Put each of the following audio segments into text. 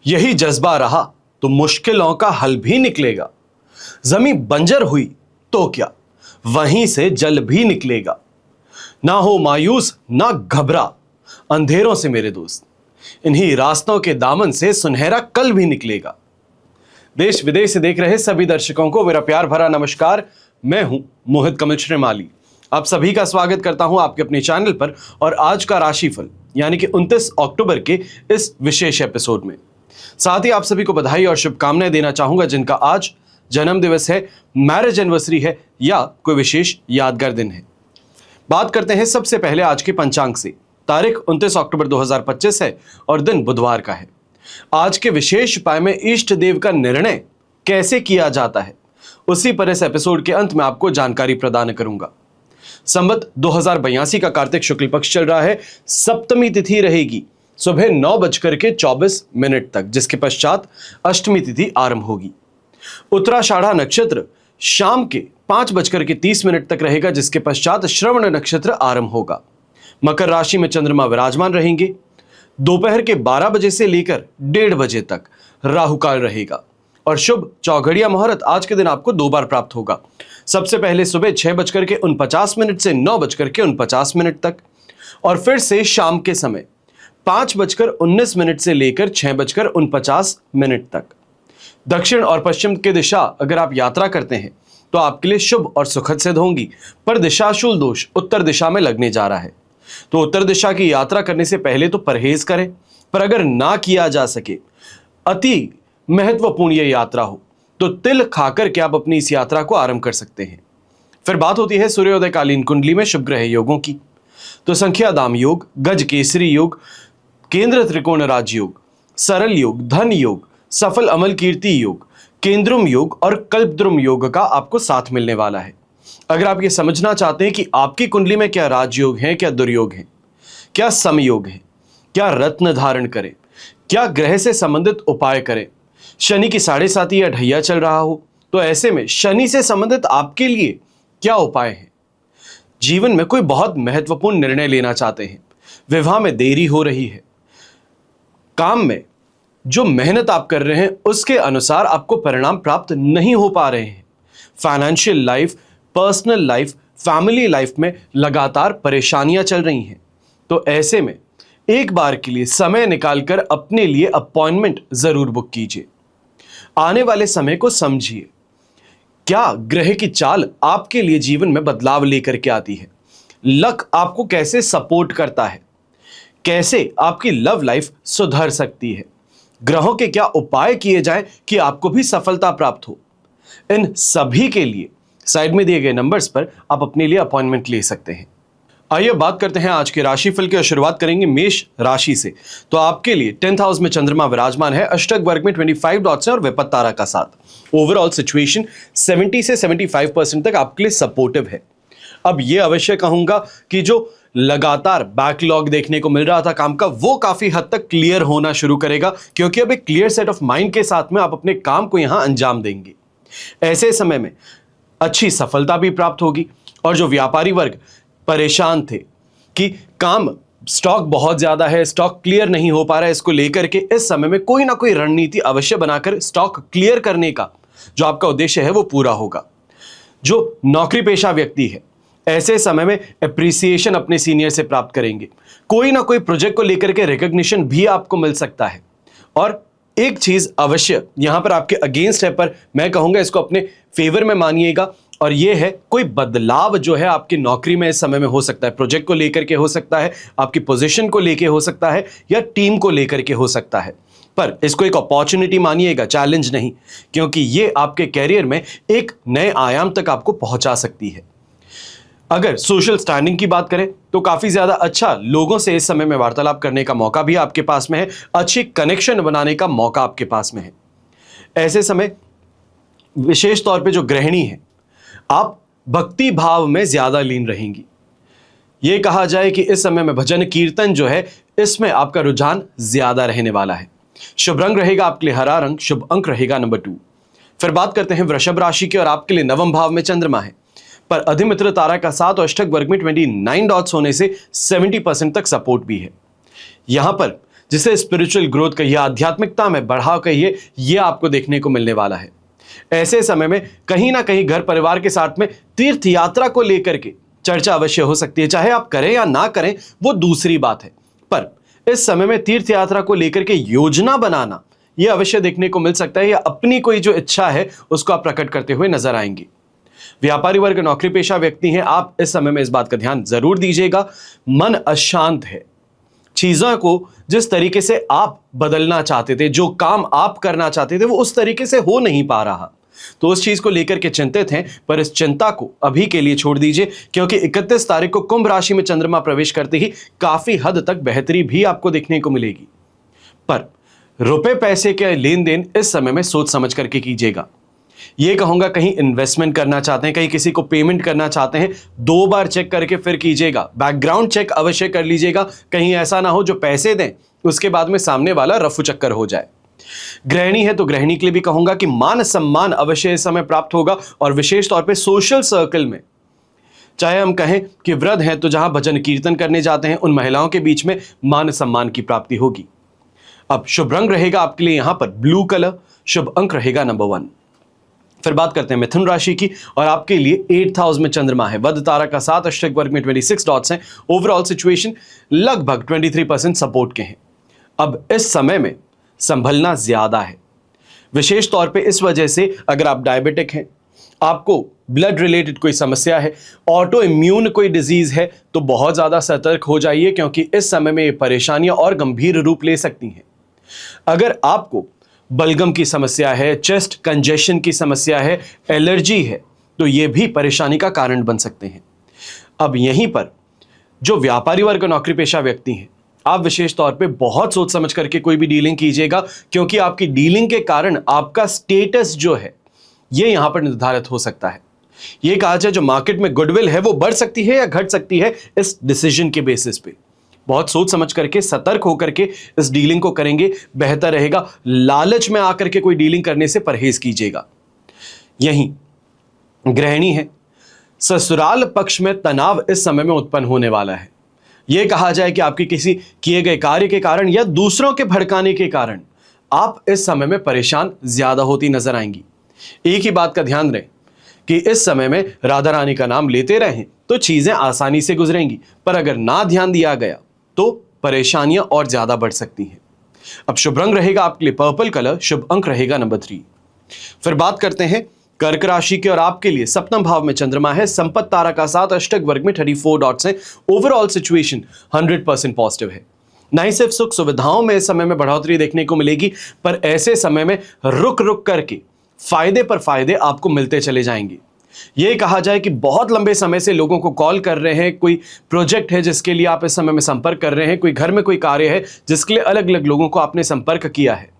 यही जज्बा रहा तो मुश्किलों का हल भी निकलेगा। जमीन बंजर हुई तो क्या, वहीं से जल भी निकलेगा। ना हो मायूस ना घबरा, अंधेरों से मेरे दोस्त, इन्हीं रास्तों के दामन से सुनहरा कल भी निकलेगा। देश विदेश से देख रहे सभी दर्शकों को मेरा प्यार भरा नमस्कार। मैं हूं मोहित कमल श्रीमाली। आप सभी का स्वागत करता हूं आपके अपने चैनल पर और आज का राशिफल यानी कि 29 अक्टूबर के इस विशेष एपिसोड में। साथ ही आप सभी को बधाई और शुभकामनाएं देना चाहूंगा जिनका आज जन्म दिवस है, मैरिज एनिवर्सरी है या कोई विशेष यादगार दिन है। बात करते हैं सबसे पहले आज के पंचांग से। तारीख 29 अक्टूबर 2025 है और दिन बुधवार का है। आज के विशेष उपाय में इष्ट देव का निर्णय कैसे किया जाता है उसी पर इस एपिसोड के अंत में आपको जानकारी प्रदान करूंगा। संवत 2082 का कार्तिक शुक्ल पक्ष चल रहा है। सप्तमी तिथि रहेगी सुबह 9:24 तक, जिसके पश्चात अष्टमी तिथि आरंभ होगी। उत्तराषाढ़ा नक्षत्र शाम के 5:30 तक रहेगा, जिसके पश्चात श्रवण नक्षत्र आरंभ होगा। मकर राशि में चंद्रमा विराजमान रहेंगे। दोपहर के 12 बजे से लेकर 1:30 बजे तक राहु काल रहेगा और शुभ चौघड़िया मुहूर्त आज के दिन आपको 2 बार प्राप्त होगा। सबसे पहले सुबह 6:49 से 9:49 तक और फिर से शाम के समय 5:19 से लेकर 6:49 तक। दक्षिण और पश्चिम की दिशा अगर आप यात्रा करते हैं तो आपके लिए शुभ और सुखद सिद्ध होंगी, पर दिशाशूल दोष उत्तर दिशा में लगने जा रहा है। तो उत्तर दिशा की यात्रा करने से पहले तो परहेज करें, पर अगर ना किया जा सके, अति महत्वपूर्ण यह यात्रा हो तो तिल खाकर के आप अपनी इस यात्रा को आरंभ कर सकते हैं। फिर बात होती है सूर्योदय कालीन कुंडली में शुभ ग्रह योगों की। तो संख्या दाम योग, गज केसरी योग, केंद्र त्रिकोण राज योग, सरल योग, धन योग, सफल अमल कीर्ति योग, केंद्रुम योग और कल्पद्रुम योग का आपको साथ मिलने वाला है। अगर आप ये समझना चाहते हैं कि आपकी कुंडली में क्या राजयोग है, क्या दुर्योग है, क्या समयोग है, क्या रत्न धारण करें, क्या ग्रह से संबंधित उपाय करें, शनि की 7.5 या ढैया चल रहा हो, तो ऐसे में शनि से संबंधित आपके लिए क्या उपाय है। जीवन में कोई बहुत महत्वपूर्ण निर्णय लेना चाहते हैं, विवाह में देरी हो रही है, काम में जो मेहनत आप कर रहे हैं उसके अनुसार आपको परिणाम प्राप्त नहीं हो पा रहे हैं, financial life, personal life, family life में लगातार परेशानियां चल रही हैं, तो ऐसे में एक बार के लिए समय निकालकर अपने लिए अपॉइंटमेंट जरूर बुक कीजिए। आने वाले समय को समझिए, क्या ग्रह की चाल आपके लिए जीवन में बदलाव लेकर के आती है, लक आपको कैसे सपोर्ट करता है, कैसे आपकी लव लाइफ सुधर सकती है, ग्रहों के क्या उपाय किए जाएं कि आपको भी सफलता प्राप्त हो। इन सभी के लिए साइड में दिए गए नंबर्स पर आप अपने लिए अपॉइंटमेंट ले सकते हैं। आइए बात करते हैं आज के राशिफल की और शुरुआत करेंगे मेष राशि से। तो आपके लिए 10th हाउस में चंद्रमा विराजमान है, अष्टक वर्ग में 25 डॉट्स है और विपत्त तारा का साथ। ओवरऑल सिचुएशन 70 से 75% तक आपके लिए सपोर्टिव है। अब ये अवश्य कहूंगा कि जो लगातार बैकलॉग देखने को मिल रहा था काम का, वो काफी हद तक क्लियर होना शुरू करेगा, क्योंकि अब एक क्लियर सेट ऑफ माइंड के साथ में आप अपने काम को यहां अंजाम देंगे। ऐसे समय में अच्छी सफलता भी प्राप्त होगी और जो व्यापारी वर्ग परेशान थे कि काम स्टॉक बहुत ज्यादा है, स्टॉक क्लियर नहीं हो पा रहा है, इसको लेकर के इस समय में कोई ना कोई रणनीति अवश्य बनाकर स्टॉक क्लियर करने का जो आपका उद्देश्य है वो पूरा होगा। जो नौकरी पेशा व्यक्ति है ऐसे समय में एप्रिसिएशन अपने सीनियर से प्राप्त करेंगे, कोई ना कोई प्रोजेक्ट को लेकर के रिकॉग्निशन भी आपको मिल सकता है। और एक चीज अवश्य यहां पर आपके अगेंस्ट है, पर मैं कहूंगा इसको अपने फेवर में मानिएगा, और यह है कोई बदलाव जो है आपकी नौकरी में इस समय में हो सकता है। प्रोजेक्ट को लेकर के हो सकता है, आपकी पोजीशन को लेकर हो सकता है या टीम को लेकर के हो सकता है, पर इसको एक अपॉर्चुनिटी मानिएगा, चैलेंज नहीं, क्योंकि ये आपके कैरियर में एक नए आयाम तक आपको पहुंचा सकती है। अगर सोशल स्टैंडिंग की बात करें तो काफी ज्यादा अच्छा लोगों से इस समय में वार्तालाप करने का मौका भी आपके पास में है, अच्छी कनेक्शन बनाने का मौका आपके पास में है। ऐसे समय विशेष तौर पे जो गृहिणी है, आप भक्ति भाव में ज्यादा लीन रहेंगी। यह कहा जाए कि इस समय में भजन कीर्तन जो है इसमें आपका रुझान ज्यादा रहने वाला है। शुभ रंग रहेगा आपके लिए हरा रंग, शुभ अंक रहेगा नंबर 2। फिर बात करते हैं वृषभ राशि की और आपके लिए 9वें भाव में चंद्रमा है, पर अधिमित्र तारा का साथ और अष्टक वर्ग में 29 डॉट्स होने से 70% तक सपोर्ट भी है। यहां पर जिसे स्पिरिचुअल ग्रोथ कहिए, आध्यात्मिकता में बढ़ाव कहिए, यह आपको देखने को मिलने वाला है। ऐसे समय में कहीं ना कहीं घर परिवार के साथ में तीर्थ यात्रा को लेकर के चर्चा अवश्य हो सकती है। चाहे आप करें या ना करें वो दूसरी बात है, पर इस समय में तीर्थ यात्रा को लेकर के योजना बनाना यह अवश्य देखने को मिल सकता है, या अपनी कोई जो इच्छा है उसको आप प्रकट करते हुए नजर आएंगे। व्यापारी वर्ग, नौकरी पेशा व्यक्ति हैं, आप इस समय में इस बात का ध्यान जरूर दीजिएगा। मन अशांत है, चीजों को जिस तरीके से आप बदलना चाहते थे, जो काम आप करना चाहते थे, वो उस तरीके से हो नहीं पा रहा, तो उस चीज को लेकर के चिंतित हैं। पर इस चिंता को अभी के लिए छोड़ दीजिए, क्योंकि 31 तारीख को कुंभ राशि में चंद्रमा प्रवेश करते ही काफी हद तक बेहतरी भी आपको देखने को मिलेगी। पर रुपए पैसे के लेन देन इस समय में सोच समझ करके कीजिएगा। यह कहूंगा, कहीं इन्वेस्टमेंट करना चाहते हैं, कहीं किसी को पेमेंट करना चाहते हैं, 2 बार चेक करके फिर कीजिएगा। बैकग्राउंड चेक अवश्य कर लीजिएगा, कहीं ऐसा ना हो जो पैसे दें उसके बाद में सामने वाला रफू चक्कर हो जाए। गृहिणी है तो गृहिणी के लिए भी कहूंगा कि मान सम्मान अवश्य इस समय प्राप्त होगा, और विशेष तौर पे सोशल सर्कल में, चाहे हम कहें कि वृद्ध हैं तो जहां भजन कीर्तन करने जाते हैं उन महिलाओं के बीच में मान सम्मान की प्राप्ति होगी। अब शुभ रंग रहेगा आपके लिए यहां पर ब्लू कलर, शुभ अंक रहेगा नंबर 1। फिर बात करते हैं मिथुन राशि की, और आपके लिए 8th हाउस में चंद्रमा है, वध तारा का 7, अष्टक वर्ग में 26 डॉट्स हैं। ओवरऑल सिचुएशन लगभग 23% सपोर्ट के हैं। अब इस समय में संभलना ज्यादा है, विशेष तौर पे इस वजह से अगर आप डायबिटिक हैं, आपको ब्लड रिलेटेड कोई समस्या है, ऑटो इम्यून कोई डिजीज है, तो बहुत ज्यादा सतर्क हो जाइए, क्योंकि इस समय में ये परेशानियां और गंभीर रूप ले सकती हैं। अगर आपको बलगम की समस्या है, चेस्ट कंजेशन की समस्या है, एलर्जी है, तो ये भी परेशानी का कारण बन सकते हैं। अब यहीं पर जो व्यापारी वर्ग, नौकरी पेशा व्यक्ति हैं, आप विशेष तौर पे बहुत सोच समझ करके कोई भी डीलिंग कीजिएगा, क्योंकि आपकी डीलिंग के कारण आपका स्टेटस जो है ये यहां पर निर्धारित हो सकता है। ये कहा जाए जो मार्केट में गुडविल है वो बढ़ सकती है या घट सकती है इस डिसीजन के बेसिस पे। बहुत सोच समझ करके, सतर्क होकर के इस डीलिंग को करेंगे, बेहतर रहेगा। लालच में आकर के कोई डीलिंग करने से परहेज कीजिएगा। यहीं गृहिणी है, ससुराल पक्ष में तनाव इस समय में उत्पन्न होने वाला है। यह कहा जाए कि आपके किसी किए गए कार्य के कारण या दूसरों के भड़काने के कारण आप इस समय में परेशान ज्यादा होती नजर आएंगी। एक ही बात का ध्यान रहे कि इस समय में राधा रानी का नाम लेते रहें तो चीजें आसानी से गुजरेंगी, पर अगर ना ध्यान दिया गया तो परेशानियां और ज्यादा बढ़ सकती हैं। अब शुभ रंग रहेगा आपके लिए पर्पल कलर, शुभ अंक रहेगा नंबर 3। फिर बात करते हैं कर्क राशि के, और आपके लिए 7वें भाव में चंद्रमा है, संपत्ति तारा का 7, अष्टक वर्ग में 34 डॉट्स हैं। ओवरऑल सिचुएशन 100% पॉजिटिव है। ना ही सिर्फ सुख सुविधाओं में इस समय में बढ़ोतरी देखने को मिलेगी, पर ऐसे समय में रुक रुक करके फायदे पर फायदे आपको मिलते चले जाएंगे। यह कहा जाए कि बहुत लंबे समय से लोगों को कॉल कर रहे हैं, कोई प्रोजेक्ट है जिसके लिए आप इस समय में संपर्क कर रहे हैं, कोई घर में कोई कार्य है जिसके लिए अलग अलग लोगों को आपने संपर्क किया है।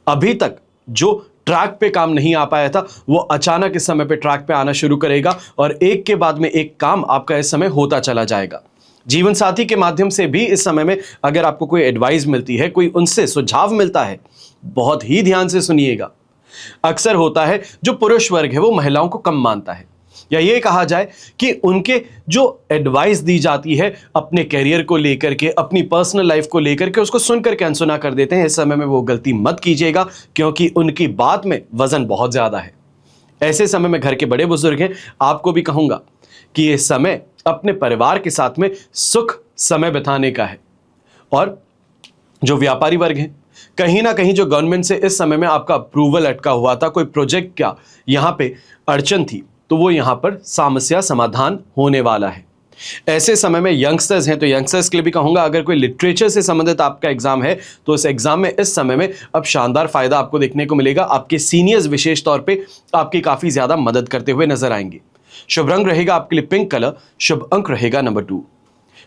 अभी तक जो ट्रैक पे काम नहीं आ पाया था वो अचानक इस समय पे ट्रैक पे आना शुरू करेगा, और एक के बाद में एक काम आपका इस समय होता चला जाएगा। जीवन साथी के माध्यम से भी इस समय में अगर आपको कोई एडवाइस मिलती है, कोई उनसे सुझाव मिलता है, बहुत ही ध्यान से सुनिएगा। अक्सर होता है जो पुरुष वर्ग है वो महिलाओं को कम मानता है, या ये कहा जाए कि उनके जो एडवाइस दी जाती है अपने करियर को लेकर के, अपनी पर्सनल लाइफ को लेकर के, उसको सुनकर के अनसुना कर देते हैं। इस समय में वो गलती मत कीजिएगा, क्योंकि उनकी बात में वजन बहुत ज्यादा है। ऐसे समय में घर के बड़े बुजुर्ग हैं, आपको भी कहूंगा कि ये समय अपने परिवार के साथ में सुख समय बिताने का है। और जो व्यापारी वर्ग है, कहीं ना कहीं जो गवर्नमेंट से इस समय में आपका अप्रूवल अटका हुआ था, कोई प्रोजेक्ट क्या यहां पे अड़चन थी, तो वो यहां पर समस्या समाधान होने वाला है। ऐसे समय में यंगस्टर्स हैं तो यंगस्टर्स के लिए भी कहूंगा, अगर कोई लिटरेचर से संबंधित आपका एग्जाम है तो उस एग्जाम में इस समय में अब शानदार फायदा आपको देखने को मिलेगा। आपके सीनियर्स विशेष तौर पे आपकी काफी ज्यादा मदद करते हुए नजर आएंगे। शुभ रंग रहेगा आपके लिए पिंक कलर, शुभ अंक रहेगा नंबर 2।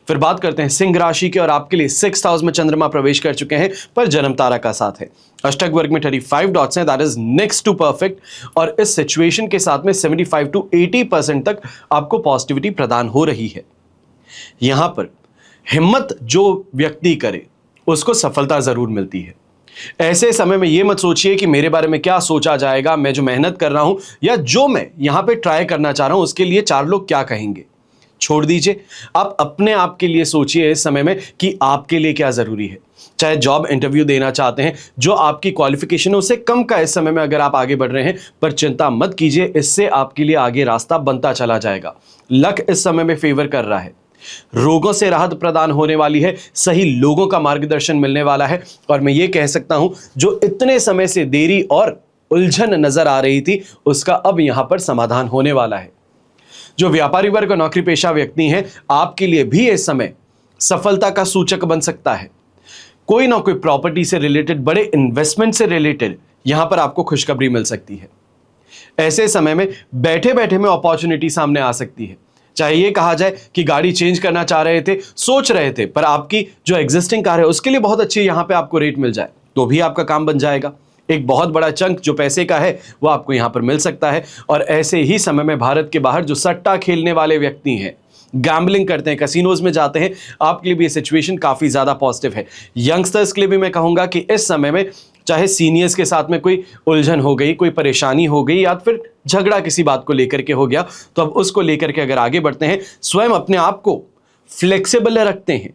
फिर बात करते हैं सिंह राशि के, और आपके लिए 6th हाउस में चंद्रमा प्रवेश कर चुके हैं, पर जन्म तारा का साथ है, अष्टक वर्ग में 35 डॉट्स हैं, that is next to perfect. और इस सिचुएशन के साथ में 75 to 80% तक आपको पॉजिटिविटी प्रदान हो रही है। यहां पर हिम्मत जो व्यक्ति करे उसको सफलता जरूर मिलती है। ऐसे समय में यह मत सोचिए कि मेरे बारे में क्या सोचा जाएगा, मैं जो मेहनत कर रहा हूं या जो मैं यहां पे ट्राई करना चाह रहा हूं उसके लिए 4 लोग क्या कहेंगे। छोड़ दीजिए, आप अपने आप के लिए सोचिए इस समय में कि आपके लिए क्या जरूरी है। चाहे जॉब इंटरव्यू देना चाहते हैं, जो आपकी क्वालिफिकेशन है उससे कम का इस समय में अगर आप आगे बढ़ रहे हैं, पर चिंता मत कीजिए, इससे आपके लिए आगे रास्ता बनता चला जाएगा। लक इस समय में फेवर कर रहा है, रोगों से राहत प्रदान होने वाली है, सही लोगों का मार्गदर्शन मिलने वाला है, और मैं ये कह सकता हूं जो इतने समय से देरी और उलझन नजर आ रही थी उसका अब यहां पर समाधान होने वाला है। जो व्यापारी वर्ग और नौकरी पेशा व्यक्ति हैं, आपके लिए भी इस समय सफलता का सूचक बन सकता है। कोई ना कोई प्रॉपर्टी से रिलेटेड, बड़े इन्वेस्टमेंट से रिलेटेड यहां पर आपको खुशखबरी मिल सकती है। ऐसे समय में बैठे बैठे में अपॉर्चुनिटी सामने आ सकती है। चाहे ये कहा जाए कि गाड़ी चेंज करना चाह रहे थे, सोच रहे थे, पर आपकी जो एग्जिस्टिंग कार है उसके लिए बहुत अच्छी यहां पे आपको रेट मिल जाए तो भी आपका काम बन जाएगा। एक बहुत बड़ा चंक जो पैसे का है वो आपको यहां पर मिल सकता है। और ऐसे ही समय में भारत के बाहर जो सट्टा खेलने वाले व्यक्ति हैं, गैम्बलिंग करते हैं, कैसीनोज में जाते हैं, आपके लिए भी ये सिचुएशन काफी ज्यादा पॉजिटिव है। यंगस्टर्स के लिए भी मैं कहूंगा कि इस समय में चाहे सीनियर्स के साथ में कोई उलझन हो गई, कोई परेशानी हो गई, या फिर झगड़ा किसी बात को लेकर के हो गया, तो अब उसको लेकर के अगर आगे बढ़ते हैं, स्वयं अपने आप को फ्लेक्सिबल रखते हैं,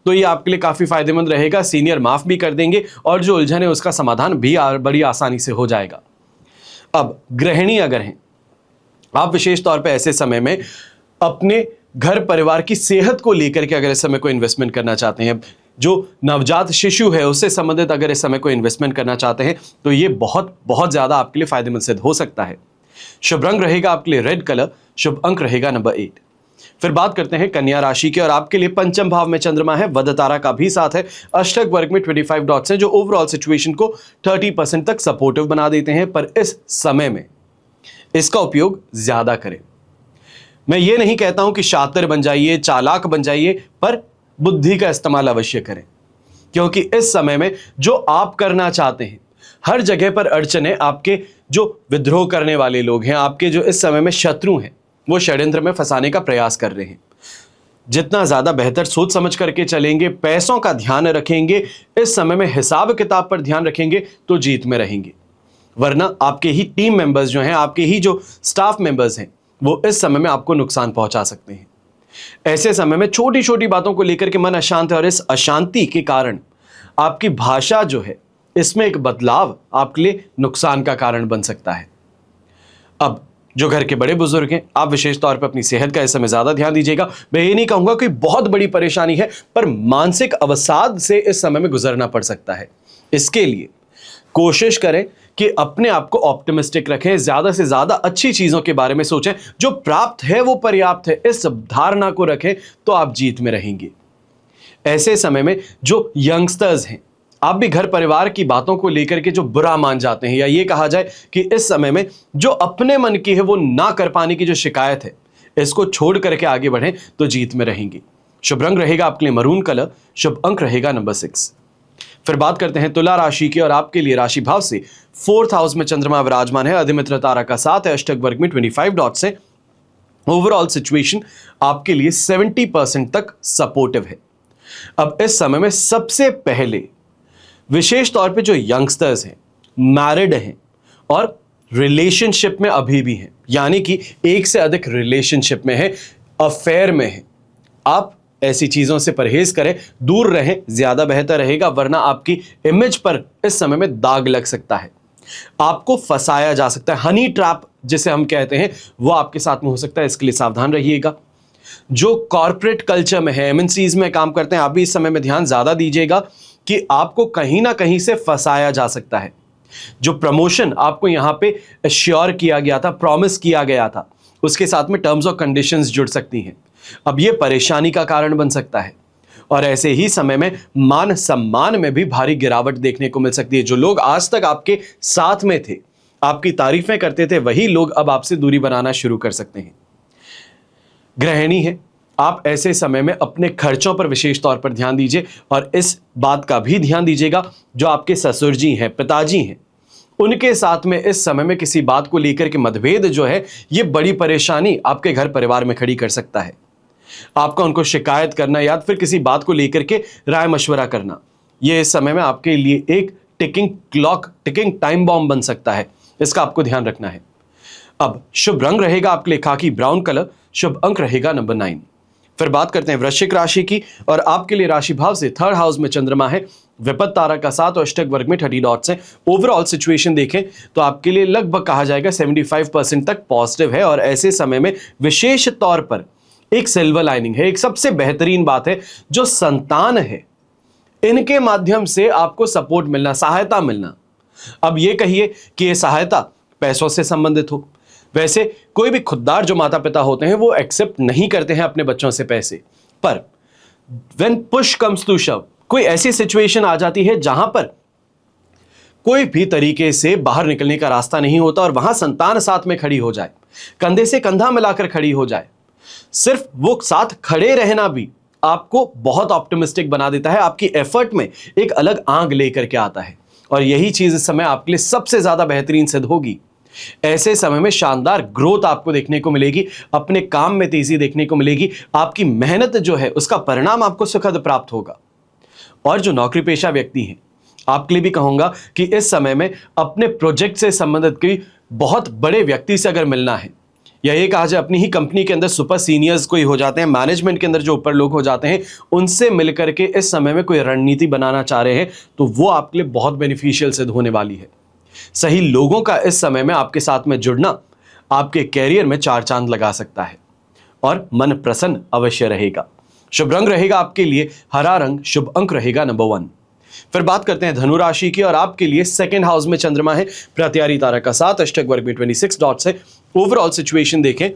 तो ये आपके लिए काफी फायदेमंद रहेगा। सीनियर माफ भी कर देंगे और जो उलझन है उसका समाधान भी बड़ी आसानी से हो जाएगा। अब गृहिणी अगर हैं, आप विशेष तौर पे ऐसे समय में अपने घर परिवार की सेहत को लेकर के अगर इस समय कोई इन्वेस्टमेंट करना चाहते हैं, जो नवजात शिशु है उससे संबंधित अगर इस समय कोई इन्वेस्टमेंट करना चाहते हैं, तो ये बहुत बहुत ज्यादा आपके लिए फायदेमंद सिद्ध हो सकता है। शुभ रंग रहेगा आपके लिए रेड कलर, शुभ अंक रहेगा नंबर 8। फिर बात करते हैं कन्या राशि की, और आपके लिए पंचम भाव में चंद्रमा है, वध तारा का भी साथ है, अष्टक वर्ग में 25 डॉट्स हैं जो ओवरऑल सिचुएशन को 30% तक सपोर्टिव बना देते हैं। पर इस समय में इसका उपयोग ज्यादा करें। मैं ये नहीं कहता हूं कि शातिर बन जाइए, चालाक बन जाइए, पर बुद्धि का इस्तेमाल अवश्य करें, क्योंकि इस समय में जो आप करना चाहते हैं हर जगह पर अड़चने, आपके जो विद्रोह करने वाले लोग हैं, आपके जो इस समय में शत्रु हैं, वो षड्यंत्र में फंसाने का प्रयास कर रहे हैं। जितना ज्यादा बेहतर सोच समझ करके चलेंगे, पैसों का ध्यान रखेंगे, इस समय में हिसाब किताब पर ध्यान रखेंगे, तो जीत में रहेंगे। वरना आपके ही टीम मेंबर्स जो हैं, आपके ही जो स्टाफ मेंबर्स हैं, वो इस समय में आपको नुकसान पहुंचा सकते हैं। ऐसे समय में छोटी छोटी बातों को लेकर के मन अशांत है, और इस अशांति के कारण आपकी भाषा जो है इसमें एक बदलाव आपके लिए नुकसान का कारण बन सकता है। अब जो घर के बड़े बुजुर्ग हैं, आप विशेष तौर पर अपनी सेहत का इस समय ज्यादा ध्यान दीजिएगा। मैं ये नहीं कहूंगा कि बहुत बड़ी परेशानी है, पर मानसिक अवसाद से इस समय में गुजरना पड़ सकता है। इसके लिए कोशिश करें कि अपने आप को ऑप्टिमिस्टिक रखें, ज्यादा से ज्यादा अच्छी चीजों के बारे में सोचें, जो प्राप्त है वो पर्याप्त है, इस धारणा को रखें तो आप जीत में रहेंगे। ऐसे समय में जो यंगस्टर्स हैं, आप भी घर परिवार की बातों को लेकर के जो बुरा मान जाते हैं, या ये कहा जाए कि इस समय में जो अपने मन की है वो ना कर पाने की जो शिकायत है, इसको छोड़ करके आगे बढ़ें तो जीत में रहेंगे। शुभ रंग रहेगा आपके लिए मरून कलर, शुभ अंक रहेगा नंबर 6। फिर बात करते हैं तुला राशि की, और आपके लिए राशि भाव से 4th हाउस में चंद्रमा विराजमान है, अधिमित्र तारा का साथ है, अष्टक वर्ग में 25 डॉट्स है। ओवरऑल सिचुएशन आपके लिए 70% तक सपोर्टिव है। अब इस समय में सबसे पहले विशेष तौर पे जो यंगस्टर्स हैं, मैरिड हैं और रिलेशनशिप में अभी भी हैं, यानी कि एक से अधिक रिलेशनशिप में है, अफेयर में है, आप ऐसी चीजों से परहेज करें, दूर रहें, ज्यादा बेहतर रहेगा। वरना आपकी इमेज पर इस समय में दाग लग सकता है, आपको फंसाया जा सकता है। हनी ट्रैप जिसे हम कहते हैं वो आपके साथ में हो सकता है, इसके लिए सावधान रहिएगा। जो कॉर्पोरेट कल्चर में है, एमएनसीज में काम करते हैं, आप भी इस समय में ध्यान ज्यादा दीजिएगा कि आपको कहीं ना कहीं से फंसाया जा सकता है। जो प्रमोशन आपको यहां पे एश्योर किया गया था, प्रॉमिस किया गया था, उसके साथ में टर्म्स और कंडीशंस जुड़ सकती हैं। अब ये परेशानी का कारण बन सकता है, और ऐसे ही समय में मान सम्मान में भी भारी गिरावट देखने को मिल सकती है। जो लोग आज तक आपके साथ में थे, आपकी तारीफें करते थे, वही लोग अब आपसे दूरी बनाना शुरू कर सकते हैं। गृहिणी है, आप ऐसे समय में अपने खर्चों पर विशेष तौर पर ध्यान दीजिए, और इस बात का भी ध्यान दीजिएगा जो आपके ससुर जी हैं, पिताजी हैं, उनके साथ में इस समय में किसी बात को लेकर के मतभेद जो है, ये बड़ी परेशानी आपके घर परिवार में खड़ी कर सकता है। आपका उनको शिकायत करना या फिर किसी बात को लेकर के राय मशवरा करना, ये इस समय में आपके लिए एक ticking clock, ticking time bomb बन सकता है। इसका आपको ध्यान रखना है। अब शुभ रंग रहेगा आपके लिए खाकी ब्राउन कलर, शुभ अंक रहेगा नंबर 9। फिर बात करते हैं वृश्चिक राशि की, और आपके लिए राशि भाव से 3rd हाउस में चंद्रमा है, विपद तारा का 7 और अष्टक वर्ग में 30 डॉट्स हैं। ओवरऑल सिचुएशन देखें तो आपके लिए लगभग कहा जाएगा 75% तक पॉजिटिव है। और ऐसे समय में विशेष तौर पर एक सिल्वर लाइनिंग है, एक सबसे बेहतरीन बात है, जो संतान है इनके माध्यम से आपको सपोर्ट मिलना, सहायता मिलना। अब ये कहिए कि ये सहायता पैसों से संबंधित हो, वैसे कोई भी खुददार जो माता पिता होते हैं वो एक्सेप्ट नहीं करते हैं अपने बच्चों से पैसे, पर व्हेन पुश कम्स टू शव, कोई ऐसी सिचुएशन आ जाती है जहां पर कोई भी तरीके से बाहर निकलने का रास्ता नहीं होता और वहां संतान साथ में खड़ी हो जाए, कंधे से कंधा मिलाकर खड़ी हो जाए, सिर्फ वो साथ खड़े रहना भी आपको बहुत ऑप्टिमिस्टिक बना देता है, आपकी एफर्ट में एक अलग आग लेकर के आता है। और यही चीज इस समय आपके लिए सबसे ज्यादा बेहतरीन सिद्ध होगी। ऐसे समय में शानदार ग्रोथ आपको देखने को मिलेगी, अपने काम में तेजी देखने को मिलेगी, आपकी मेहनत जो है उसका परिणाम आपको सुखद प्राप्त होगा। और जो नौकरी पेशा व्यक्ति हैं, आपके लिए भी कहूंगा कि इस समय में अपने प्रोजेक्ट से संबंधित कोई बहुत बड़े व्यक्ति से अगर मिलना है, या ये कहा जाए अपनी ही कंपनी के अंदर सुपर सीनियर्स कोई हो जाते हैं, मैनेजमेंट के अंदर जो ऊपर लोग हो जाते हैं, उनसे मिलकर के इस समय में कोई रणनीति बनाना चाह रहे हैं, तो वो आपके लिए बहुत बेनिफिशियल सिद्ध होने वाली है। सही लोगों का इस समय में आपके साथ में जुड़ना आपके कैरियर में 4 चांद लगा सकता है और मन प्रसन्न अवश्य रहेगा। शुभ रंग रहेगा आपके लिए हरा रंग, शुभ अंक रहेगा नंबर 1। फिर बात करते हैं धनु राशि की, और आपके लिए सेकंड हाउस में चंद्रमा है, प्रत्यारी तारा का 7, अष्टक वर्ग में 26 डॉट्स है। ओवरऑल सिचुएशन देखें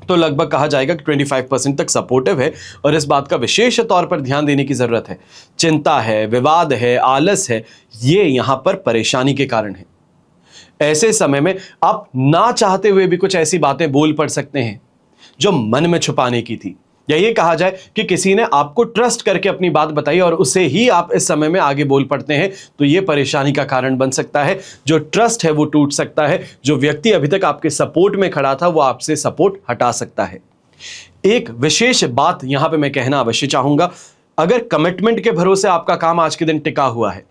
तो लगभग कहा जाएगा कि 25% तक सपोर्टिव है, और इस बात का विशेष तौर पर ध्यान देने की जरूरत है। चिंता है, विवाद है, आलस है, ये यहां पर परेशानी के कारण है। ऐसे समय में आप ना चाहते हुए भी कुछ ऐसी बातें बोल पड़ सकते हैं जो मन में छुपाने की थी, या ये कहा जाए कि किसी ने आपको ट्रस्ट करके अपनी बात बताई और उसे ही आप इस समय में आगे बोल पड़ते हैं, तो ये परेशानी का कारण बन सकता है। जो ट्रस्ट है वो टूट सकता है, जो व्यक्ति अभी तक आपके सपोर्ट में खड़ा था वो आपसे सपोर्ट हटा सकता है। एक विशेष बात यहां पे मैं कहना अवश्य चाहूंगा, अगर कमिटमेंट के भरोसे आपका काम आज के दिन टिका हुआ है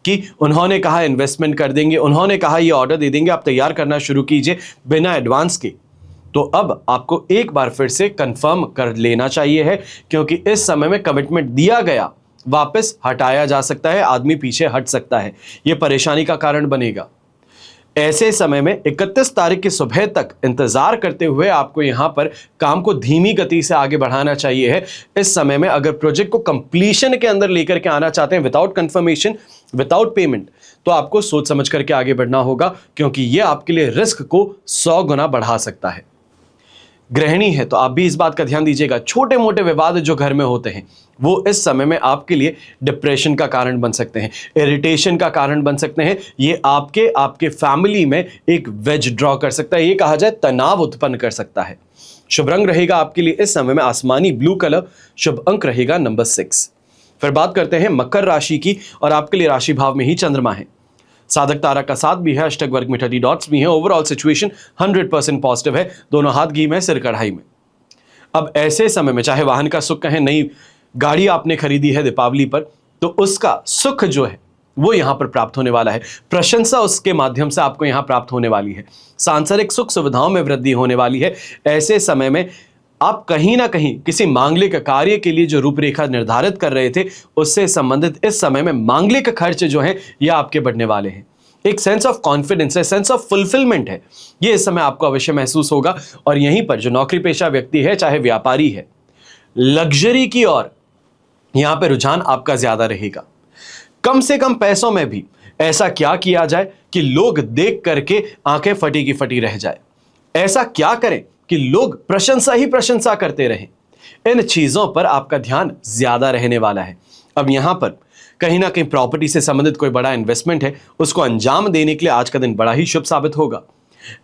कि उन्होंने कहा इन्वेस्टमेंट कर देंगे, उन्होंने कहा ये ऑर्डर दे देंगे, आप तैयार करना शुरू कीजिए बिना एडवांस के, तो अब आपको एक बार फिर से कंफर्म कर लेना चाहिए है, क्योंकि इस समय में कमिटमेंट दिया गया वापस हटाया जा सकता है, आदमी पीछे हट सकता है, यह परेशानी का कारण बनेगा। ऐसे समय में 31 तारीख की सुबह तक इंतजार करते हुए आपको यहां पर काम को धीमी गति से आगे बढ़ाना चाहिए है। इस समय में अगर प्रोजेक्ट को कंप्लीशन के अंदर लेकर के आना चाहते हैं विदाउट कंफर्मेशन, विदाउट पेमेंट, तो आपको सोच समझ करके आगे बढ़ना होगा, क्योंकि यह आपके लिए रिस्क को 100 गुना बढ़ा सकता है। गृहिणी है तो आप भी इस बात का ध्यान दीजिएगा, छोटे मोटे विवाद जो घर में होते हैं वो इस समय में आपके लिए डिप्रेशन का कारण बन सकते हैं, इरिटेशन का कारण बन सकते हैं। ये आपके फैमिली में एक वेज ड्रॉ कर सकता है, ये कहा जाए तनाव उत्पन्न कर सकता है। शुभ रंग रहेगा आपके लिए इस समय में आसमानी ब्लू कलर, शुभ अंक रहेगा नंबर 6। फिर बात करते हैं मकर राशि की, और आपके लिए राशि भाव में ही चंद्रमा है, साधक तारा का 7 भी है, अष्टक वर्ग में 30 डॉट्स भी हैं। ओवरऑल सिचुएशन 100% पॉजिटिव है, दोनों हाथ घी में सिर कढ़ाई में। अब ऐसे समय में चाहे वाहन का सुख कहें, नई गाड़ी आपने खरीदी है दीपावली पर, तो उसका सुख जो है वो यहां पर प्राप्त होने वाला है, प्रशंसा उसके माध्यम से आपको यहां प्राप्त होने वाली है, सांसारिक सुख सुविधाओं में वृद्धि होने वाली है। ऐसे समय में आप कहीं ना कहीं किसी मांगलिक कार्य के लिए जो रूपरेखा निर्धारित कर रहे थे उससे संबंधित इस समय में मांगलिक खर्च जो है यह आपके बढ़ने वाले हैं। एक सेंस ऑफ कॉन्फिडेंस है, सेंस ऑफ फुलफिलमेंट है, यह इस समय आपको अवश्य महसूस होगा। और यहीं पर जो नौकरी पेशा व्यक्ति है, चाहे व्यापारी है, लग्जरी की ओर यहां पर रुझान आपका ज्यादा रहेगा। कम से कम पैसों में भी ऐसा क्या किया जाए कि लोग देख करके आंखें फटी की फटी रह जाए, ऐसा क्या करें कि लोग प्रशंसा ही प्रशंसा करते रहें। इन चीजों पर आपका ध्यान ज्यादा रहने वाला है। अब यहां पर कहीं ना कहीं प्रॉपर्टी से संबंधित कोई बड़ा इन्वेस्टमेंट है, उसको अंजाम देने के लिए आज का दिन बड़ा ही शुभ साबित होगा।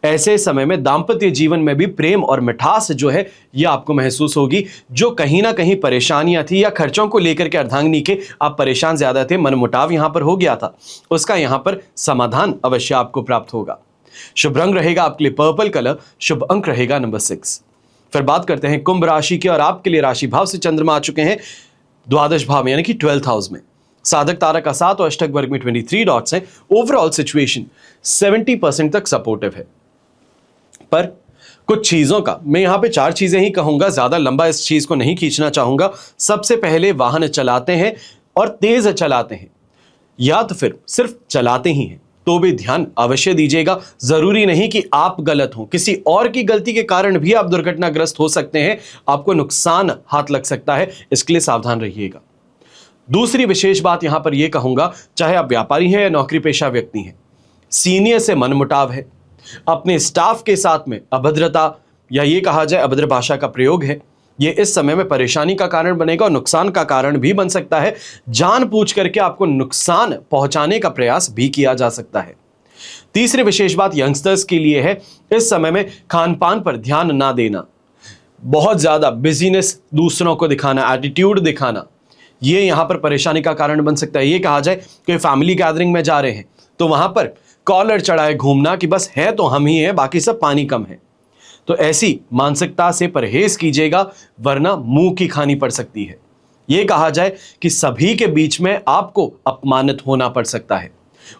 ऐसे समय में दांपत्य जीवन में भी प्रेम और मिठास जो है यह आपको महसूस होगी। जो कहीं ना कहीं परेशानियां थी या खर्चों को लेकर के अर्धांगिनी के आप परेशान ज्यादा थे, मनमुटाव यहां पर हो गया था, उसका यहां पर समाधान अवश्य आपको प्राप्त होगा। शुभ रंग रहेगा आपके लिए पर्पल कलर, शुभ अंक रहेगा नंबर 6। फिर बात करते हैं कुंभ राशि की, और आपके लिए राशि भाव से चंद्रमा आ चुके हैं द्वादश भाव में, यानी कि 12th हाउस में। साधक तारा का 7 और अष्टक वर्ग में 23 डॉट्स हैं। ओवरऑल सिचुएशन 70% तक सपोर्टिव है, पर कुछ चीजों का मैं यहां पे 4 चीजें ही कहूंगा, ज्यादा लंबा इस चीज को नहीं खींचना चाहूंगा। सबसे पहले वाहन चलाते हैं और तेज चलाते हैं या तो फिर सिर्फ चलाते ही हैं, तो भी ध्यान अवश्य दीजिएगा। जरूरी नहीं कि आप गलत हो, किसी और की गलती के कारण भी आप दुर्घटनाग्रस्त हो सकते हैं, आपको नुकसान हाथ लग सकता है, इसके लिए सावधान रहिएगा। दूसरी विशेष बात यहां पर यह कहूंगा, चाहे आप व्यापारी हैं या नौकरी पेशा व्यक्ति हैं, सीनियर से मनमुटाव है, अपने स्टाफ के साथ में अभद्रता या ये कहा जाए अभद्र भाषा का प्रयोग है, ये इस समय में परेशानी का कारण बनेगा और नुकसान का कारण भी बन सकता है। जानबूझ करके आपको नुकसान पहुंचाने का प्रयास भी किया जा सकता है। तीसरी विशेष बात यंगस्टर्स के लिए है, इस समय में खान पान पर ध्यान ना देना, बहुत ज्यादा बिजीनेस दूसरों को दिखाना, एटीट्यूड दिखाना, ये यहां पर परेशानी का कारण बन सकता है। ये कहा जाए कि फैमिली गैदरिंग में जा रहे हैं तो वहां पर कॉलर चढ़ाए घूमना कि बस है तो हम ही हैं, बाकी सब पानी कम है, तो ऐसी मानसिकता से परहेज कीजिएगा, वरना मुंह की खानी पड़ सकती है। यह कहा जाए कि सभी के बीच में आपको अपमानित होना पड़ सकता है।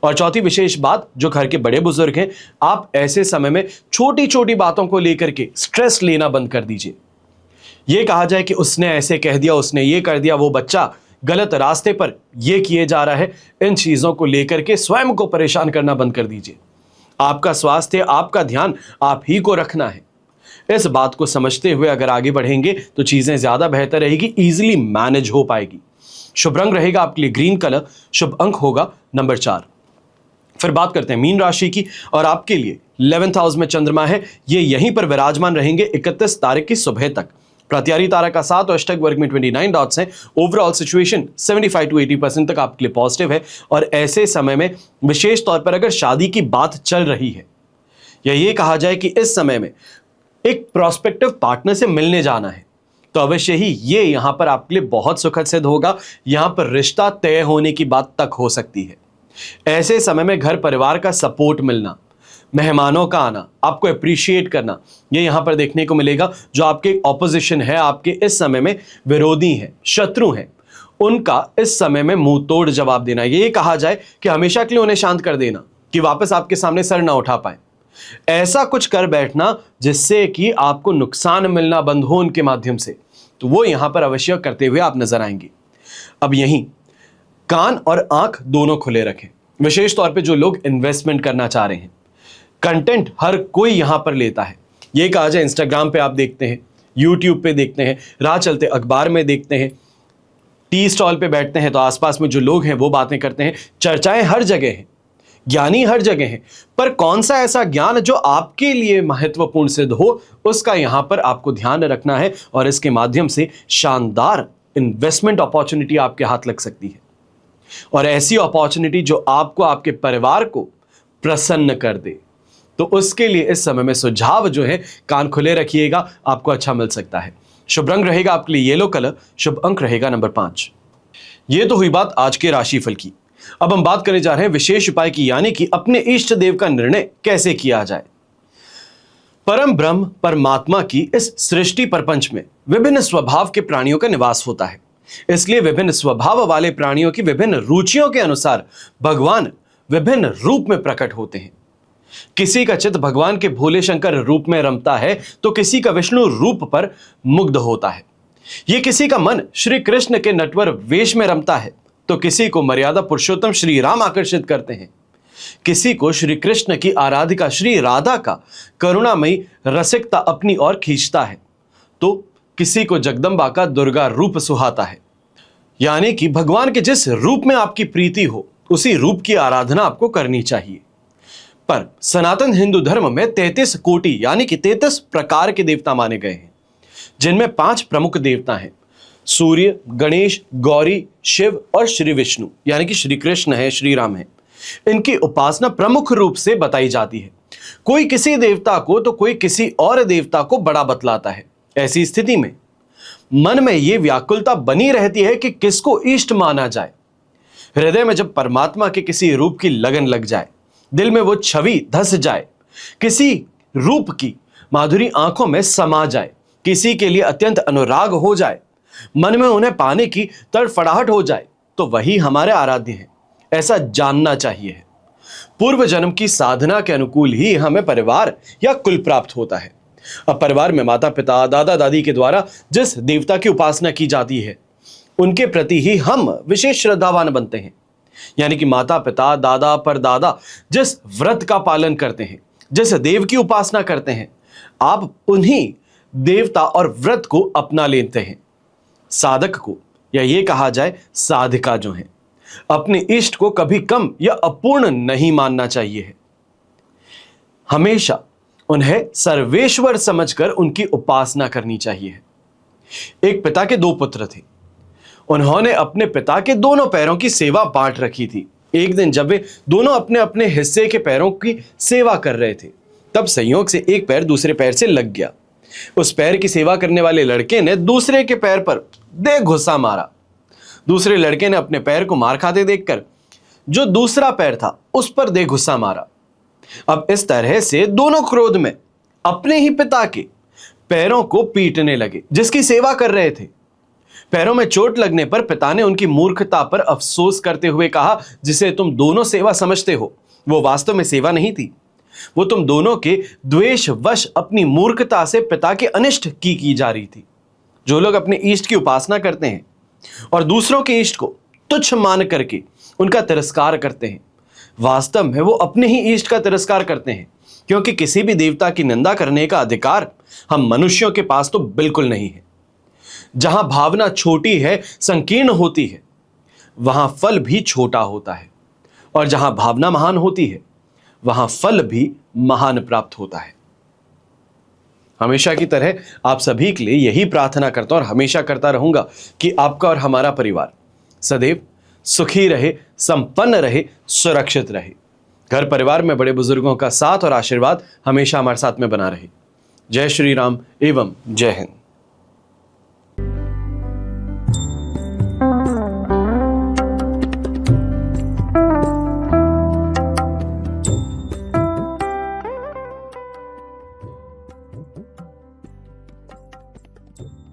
और चौथी विशेष बात, जो घर के बड़े बुजुर्ग हैं, आप ऐसे समय में छोटी छोटी बातों को लेकर के स्ट्रेस लेना बंद कर दीजिए। यह कहा जाए कि उसने ऐसे कह दिया, उसने ये कर दिया, वो बच्चा गलत रास्ते पर यह किए जा रहा है, इन चीजों को लेकर के स्वयं को परेशान करना बंद कर दीजिए। आपका स्वास्थ्य, आपका ध्यान आप ही को रखना है। इस बात को समझते हुए अगर आगे बढ़ेंगे तो चीजें ज्यादा बेहतर रहेगी, इजीली मैनेज हो पाएगी। शुभ रंग रहेगा आपके लिए ग्रीन कलर, शुभ अंक होगा नंबर 4। फिर बात करते हैं मीन राशि की, और आपके लिए 11th हाउस में चंद्रमा है, ये यहीं पर विराजमान रहेंगे 31 तारीख की सुबह तक। प्रत्यारी तारा का 7 और अष्टक वर्ग में 29 डॉट्स हैं। ओवरऑल सिचुएशन 75 to 80% तक आपके लिए पॉजिटिव है। और ऐसे समय में विशेष तौर पर अगर शादी की बात चल रही है, या ये कहा जाए कि इस समय में एक प्रोस्पेक्टिव पार्टनर से मिलने जाना है, तो अवश्य ही ये यहां पर आपके लिए बहुत सुखद सिद्ध होगा। यहां पर रिश्ता तय होने की बात तक हो सकती है। ऐसे समय में घर परिवार का सपोर्ट मिलना, मेहमानों का आना, आपको अप्रिशिएट करना, ये यहां पर देखने को मिलेगा। जो आपके ऑपोजिशन है, आपके इस समय में विरोधी है, शत्रु हैं, उनका इस समय में मुंह तोड़ जवाब देना। ये कहा जाए कि हमेशा के लिए उन्हें शांत कर देना कि वापस आपके सामने सर ना उठा पाए। ऐसा कुछ कर बैठना जिससे कि आपको नुकसान मिलना बंद हो उनके माध्यम से, तो वो यहां पर अवश्य करते हुए आप नजर आएंगे। अब यहीं कान और आंख दोनों खुले रखें, विशेष तौर पे जो लोग इन्वेस्टमेंट करना चाह रहे हैं। कंटेंट हर कोई यहां पर लेता है, ये कहा जाए इंस्टाग्राम पे आप देखते हैं, यूट्यूब पे देखते हैं, राह चलते अखबार में देखते हैं, टी स्टॉल पे बैठते हैं तो आसपास में जो लोग हैं वो बातें करते हैं, चर्चाएं हर जगह हैं, ज्ञानी हर जगह हैं, पर कौन सा ऐसा ज्ञान जो आपके लिए महत्वपूर्ण सिद्ध हो, उसका यहां पर आपको ध्यान रखना है। और इसके माध्यम से शानदार इन्वेस्टमेंट अपॉर्चुनिटी आपके हाथ लग सकती है, और ऐसी अपॉर्चुनिटी जो आपको, आपके परिवार को प्रसन्न कर दे। तो उसके लिए इस समय में सुझाव जो है, कान खुले रखिएगा, आपको अच्छा मिल सकता है। शुभ रंग रहेगा आपके लिए येलो कलर, शुभ अंक रहेगा नंबर 5। ये तो हुई बात आज के राशिफल की। अब हम बात करने जा रहे हैं विशेष उपाय की, यानी कि अपने इष्ट देव का निर्णय कैसे किया जाए। परम ब्रह्म परमात्मा की इस सृष्टि प्रपंच में विभिन्न स्वभाव के प्राणियों का निवास होता है, इसलिए विभिन्न स्वभाव वाले प्राणियों की विभिन्न रुचियों के अनुसार भगवान विभिन्न रूप में प्रकट होते हैं। किसी का चित्त भगवान के भोले शंकर रूप में रमता है, तो किसी का विष्णु रूप पर मुग्ध होता है। यह किसी का मन श्री कृष्ण के नटवर वेश में रमता है, तो किसी को मर्यादा पुरुषोत्तम श्री राम आकर्षित करते हैं। किसी को श्री कृष्ण की आराधिका श्री राधा का करुणामयी रसिकता अपनी ओर खींचता है, तो किसी को जगदम्बा का दुर्गा रूप सुहाता है। यानी कि भगवान के जिस रूप में आपकी प्रीति हो, उसी रूप की आराधना आपको करनी चाहिए। पर सनातन हिंदू धर्म में 33 कोटि यानी कि 33 प्रकार के देवता माने गए हैं, जिनमें 5 प्रमुख देवता हैं, सूर्य, गणेश, गौरी, शिव और श्री विष्णु, यानी कि श्री कृष्ण है, श्री राम है। इनकी उपासना प्रमुख रूप से बताई जाती है। कोई किसी देवता को तो कोई किसी और देवता को बड़ा बतलाता है। ऐसी स्थिति में मन में यह व्याकुलता बनी रहती है कि किसको इष्ट माना जाए। हृदय में जब परमात्मा के किसी रूप की लगन लग जाए, दिल में वो छवि धस जाए, किसी रूप की माधुरी आंखों में समा जाए, किसी के लिए अत्यंत अनुराग हो जाए, मन में उन्हें पाने की तड़फड़ाहट हो जाए, तो वही हमारे आराध्य हैं, ऐसा जानना चाहिए। पूर्व जन्म की साधना के अनुकूल ही हमें परिवार या कुल प्राप्त होता है। अब परिवार में माता पिता, दादा दादी के द्वारा जिस देवता की उपासना की जाती है, उनके प्रति ही हम विशेष श्रद्धावान बनते हैं। यानी कि माता पिता दादा परदादा जिस व्रत का पालन करते हैं, जिस देव की उपासना करते हैं, आप उन्हीं देवता और व्रत को अपना लेते हैं। साधक को, या ये कहा जाए साधिका जो है, अपने इष्ट को कभी कम या अपूर्ण नहीं मानना चाहिए। हमेशा उन्हें सर्वेश्वर समझकर उनकी उपासना करनी चाहिए। एक पिता के दो पुत्र थे। उन्होंने अपने पिता के दोनों पैरों की सेवा बांट रखी थी। एक दिन जब वे दोनों अपने अपने हिस्से के पैरों की सेवा कर रहे थे, तब संयोग से एक पैर दूसरे पैर से लग गया। उस पैर की सेवा करने वाले लड़के ने दूसरे के पैर पर दे घुसा मारा। दूसरे लड़के ने अपने पैर को मार खाते देखकर जो दूसरा पैर था उस पर दे घुसा मारा। अब इस तरह से दोनों क्रोध में अपने ही पिता के पैरों को पीटने लगे जिसकी सेवा कर रहे थे। पैरों में चोट लगने पर पिता ने उनकी मूर्खता पर अफसोस करते हुए कहा, जिसे तुम दोनों सेवा समझते हो वो वास्तव में सेवा नहीं थी, वो तुम दोनों के द्वेषवश अपनी मूर्खता से पिता के अनिष्ट की जा रही थी। जो लोग अपने इष्ट की उपासना करते हैं और दूसरों के इष्ट को तुच्छ मान करके उनका तिरस्कार करते हैं, वास्तव में वो अपने ही इष्ट का तिरस्कार करते हैं, क्योंकि किसी भी देवता की निंदा करने का अधिकार हम मनुष्यों के पास तो बिल्कुल नहीं है। जहां भावना छोटी है, संकीर्ण होती है, वहां फल भी छोटा होता है, और जहां भावना महान होती है वहां फल भी महान प्राप्त होता है। हमेशा की तरह आप सभी के लिए यही प्रार्थना करता हूं और हमेशा करता रहूंगा कि आपका और हमारा परिवार सदैव सुखी रहे, संपन्न रहे, सुरक्षित रहे। घर परिवार में बड़े बुजुर्गों का साथ और आशीर्वाद हमेशा हमारे साथ में बना रहे। जय श्री राम एवं जय हिंद। you